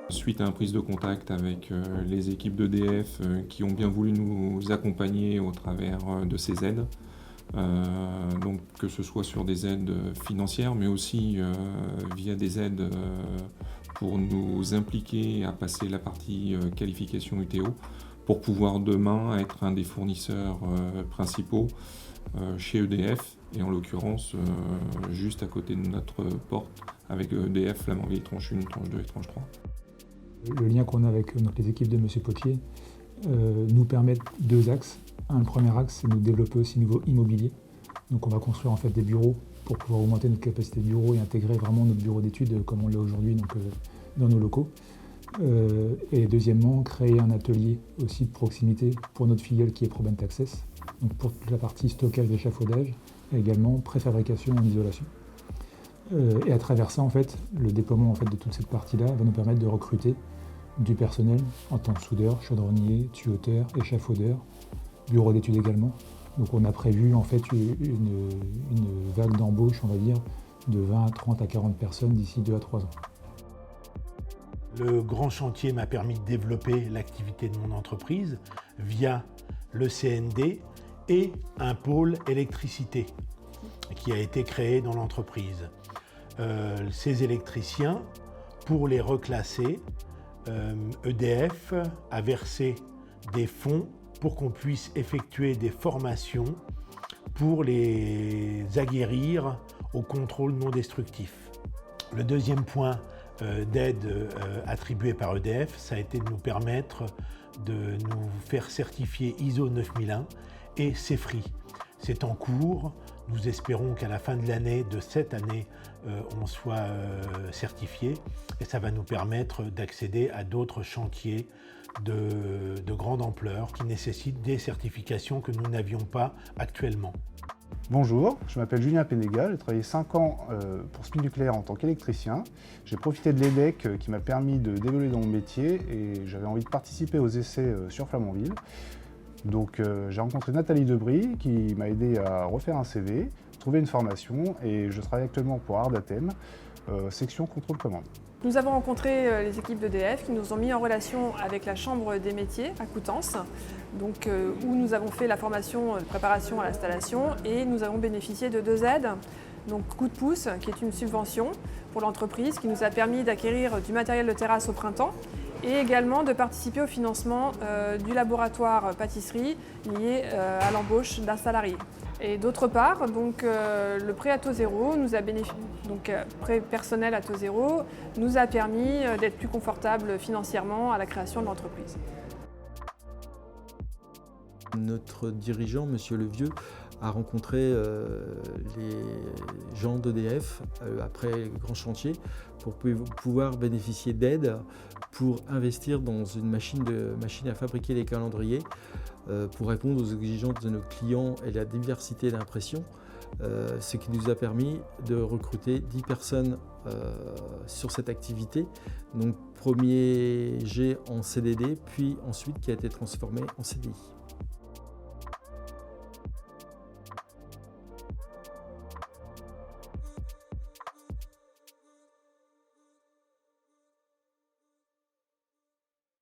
Suite à une prise de contact avec les équipes d'EDF qui ont bien voulu nous accompagner au travers de ces aides, donc que ce soit sur des aides financières, mais aussi via des aides pour nous impliquer à passer la partie qualification UTO, pour pouvoir demain être un des fournisseurs principaux chez EDF, et en l'occurrence juste à côté de notre porte avec EDF, Flamanville tranche 1, tranche 2 et tranche 3. Le lien qu'on a avec donc, les équipes de M. Potier nous permet deux axes. Le premier axe, c'est de nous développer aussi niveau immobilier. Donc on va construire en fait des bureaux pour pouvoir augmenter notre capacité de bureau et intégrer vraiment notre bureau d'études comme on l'a aujourd'hui dans nos locaux. Et deuxièmement, créer un atelier aussi de proximité pour notre filiale qui est ProBent Access, donc pour toute la partie stockage d'échafaudage et également préfabrication en isolation. Et à travers ça, en fait, le déploiement en fait, de toute cette partie-là va nous permettre de recruter du personnel en tant que soudeur, chaudronnier, tuyauteur, échafaudeur, bureau d'études également. Donc on a prévu en fait une vague d'embauche, on va dire, de 20 à 30 à 40 personnes d'ici 2 à 3 ans. Le grand chantier m'a permis de développer l'activité de mon entreprise via le CND et un pôle électricité qui a été créé dans l'entreprise. Ces électriciens, pour les reclasser, EDF a versé des fonds pour qu'on puisse effectuer des formations pour les aguerrir au contrôle non destructif. Le deuxième point d'aide attribué par EDF, ça a été de nous permettre de nous faire certifier ISO 9001 et CEFRI. C'est en cours. Nous espérons qu'à la fin de l'année, de cette année, on soit certifié et ça va nous permettre d'accéder à d'autres chantiers de grande ampleur qui nécessitent des certifications que nous n'avions pas actuellement. Bonjour, je m'appelle Julien Pénégal, j'ai travaillé 5 ans pour SPIE Nucléaire en tant qu'électricien. J'ai profité de l'EDEC qui m'a permis de d'évoluer dans mon métier et j'avais envie de participer aux essais sur Flamanville. Donc j'ai rencontré Nathalie Debry qui m'a aidé à refaire un CV, trouver une formation et je travaille actuellement pour Ardatem, section contrôle-commande. Nous avons rencontré les équipes d'EDF qui nous ont mis en relation avec la Chambre des métiers à Coutances, donc, où nous avons fait la formation de préparation à l'installation et nous avons bénéficié de 2 aides. Donc Coup de pouce, qui est une subvention pour l'entreprise qui nous a permis d'acquérir du matériel de terrasse au printemps et également de participer au financement du laboratoire pâtisserie lié à l'embauche d'un salarié. Et d'autre part, donc, le prêt à taux zéro, donc prêt personnel à taux zéro, nous a permis d'être plus confortable financièrement à la création de l'entreprise. Notre dirigeant, M. Levieux, a rencontré les gens d'EDF après le grand chantier pour pouvoir bénéficier d'aides pour investir dans une machine à fabriquer les calendriers pour répondre aux exigences de nos clients et la diversité d'impression, ce qui nous a permis de recruter 10 personnes sur cette activité. Donc premier jet en CDD, puis ensuite qui a été transformé en CDI.